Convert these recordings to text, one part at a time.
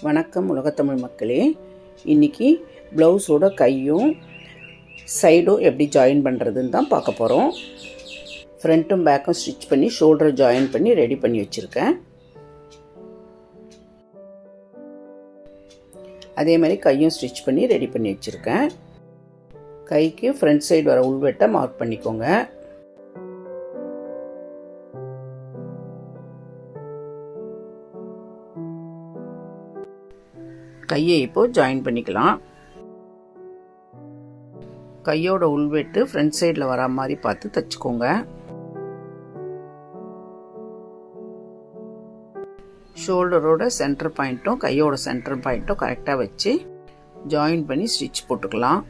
வணக்கம் உலகத்தமிழ் மக்களே. இன்றைக்கி ப்ளவுஸோட கையும் சைடும் எப்படி ஜாயின் பண்ணுறதுன்னு தான் பார்க்க போகிறோம். ஃப்ரண்ட்டும் பேக்கும் ஸ்டிச் பண்ணி ஷோல்டரை ஜாயின் பண்ணி ரெடி பண்ணி வச்சுருக்கேன். அதே மாதிரி கையும் ஸ்டிச் பண்ணி ரெடி பண்ணி வச்சுருக்கேன். கைக்கு ஃப்ரண்ட் சைடு வர உள்வெட்டை மார்க் பண்ணிக்கோங்க. கையை இப்போ ஜாயின் பண்ணிக்கலாம். கையோட உள்வெட்டு ஃப்ரண்ட் சைடில் வர மாதிரி பார்த்து தைச்சிக்கோங்க. ஷோல்டரோட சென்டர் பாயிண்ட்டும் கையோட சென்டர் பாயிண்ட்டும் கரெக்டாக வச்சு ஜாயின் பண்ணி ஸ்டிச் போட்டுக்கலாம்.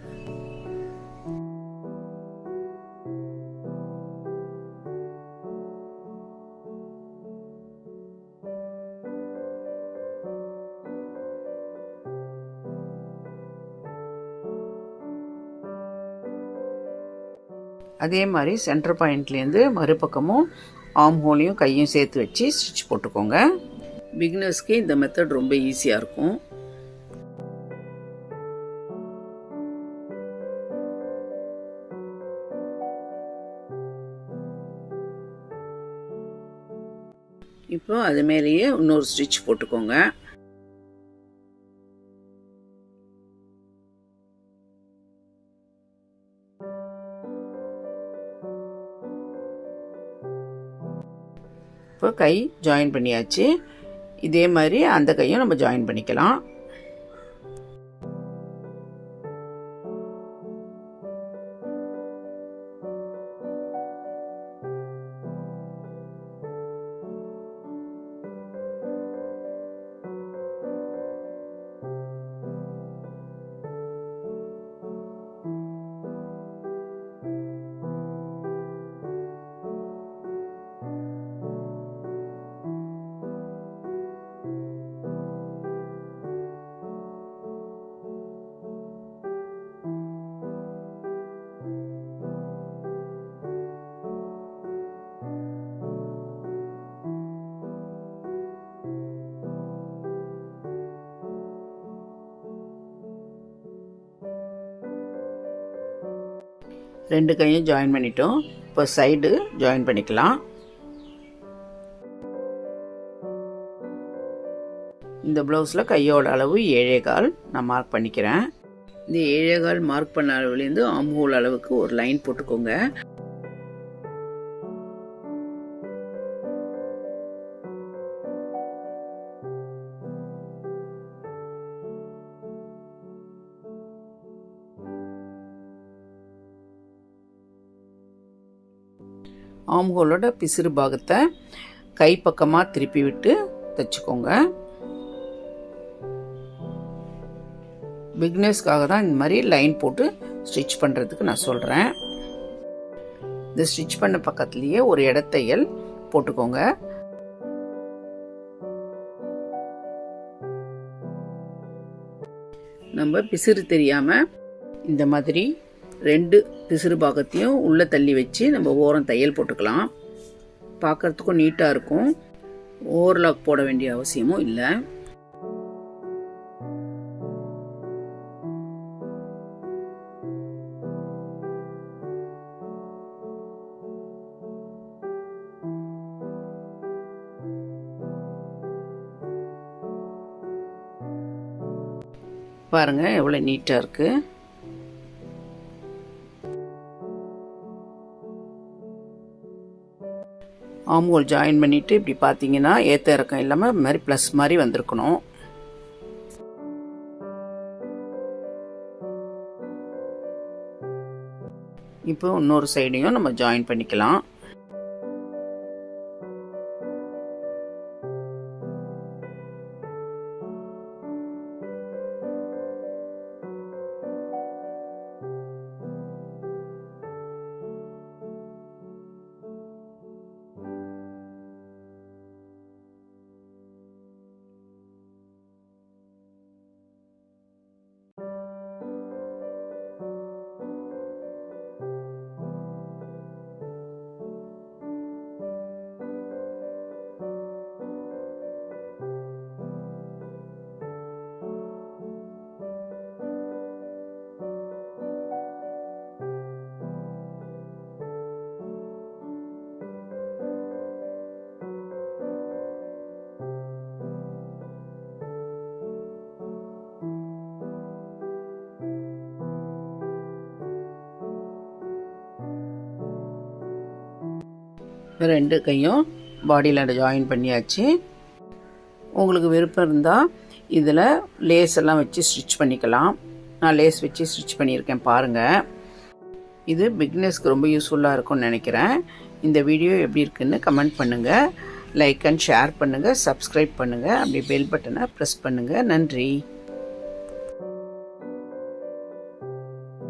அதே மாதிரி சென்டர் பாயிண்ட்லேருந்து மறுபக்கமும் ஆர்ம் ஹோலையும் கையும் சேர்த்து வச்சு ஸ்டிச் போட்டுக்கோங்க. பிகினர்ஸ்க்கு இந்த மெத்தட் ரொம்ப ஈஸியாக இருக்கும். இப்போ அது மேலேயே இன்னொரு ஸ்டிச் போட்டுக்கோங்க. இப்போ கை ஜாயின் பண்ணியாச்சு. இதே மாதிரி அந்த கையும் நம்ம ஜாயின் பண்ணிக்கலாம். ரெண்டு கையும் ஜாயின் பண்ணிட்டோம். இப்போ சைடு ஜாயின் பண்ணிக்கலாம். இந்த ப்ளவுஸில் கையோட அளவு 7.25 நான் மார்க் பண்ணிக்கிறேன். இந்த 7.25 மார்க் பண்ண அளவுலேருந்து ஆர்ம் ஹோல் அளவுக்கு ஒரு லைன் போட்டுக்கோங்க. ஆர்ம் ஹோலோட பிசிறு பாகத்தை கை பக்கமாக திருப்பி விட்டு தைச்சிக்கோங்க. பிகினர்ஸ்க்காக தான் இந்த மாதிரி லைன் போட்டு ஸ்டிச் பண்ணுறதுக்கு நான் சொல்கிறேன். இந்த ஸ்டிச் பண்ண பக்கத்துலேயே ஒரு இடத்தையல் போட்டுக்கோங்க. நம்ம பிசிறு தெரியாமல் இந்த மாதிரி ரெண்டு பிசிறு பாகத்தையும் உள்ளே தள்ளி வச்சு நம்ம ஓரம் தையல் போட்டுக்கலாம். பார்க்குறதுக்கும் நீட்டாக இருக்கும். ஓவர்லாக் போட வேண்டிய அவசியமும் இல்லை. பாருங்கள் எவ்வளோ நீட்டாக இருக்குது. ஆர்ம் ஹோல் ஜாயின் பண்ணிவிட்டு இப்படி பார்த்தீங்கன்னா ஏற்ற இறக்கம் இல்லாமல் இது மாதிரி ப்ளஸ் மாதிரி வந்திருக்கணும். இப்போ இன்னொரு சைடையும் நம்ம ஜாயின் பண்ணிக்கலாம். 2 கையும் பாடியில் ஜாயின் பண்ணியாச்சு. உங்களுக்கு விருப்பம் இருந்தால் இதில் லேஸ் எல்லாம் வச்சு ஸ்டிச் பண்ணிக்கலாம். நான் லேஸ் வச்சு ஸ்டிச் பண்ணியிருக்கேன் பாருங்கள். இது பிகினர்ஸ்க்கு ரொம்ப யூஸ்ஃபுல்லாக இருக்கும்னு நினைக்கிறேன். இந்த வீடியோ எப்படி இருக்குன்னு கமெண்ட் பண்ணுங்கள், லைக் அண்ட் ஷேர் பண்ணுங்கள், சப்ஸ்கிரைப் பண்ணுங்கள், அப்படி பெல் பட்டனை ப்ரெஸ் பண்ணுங்கள். நன்றி.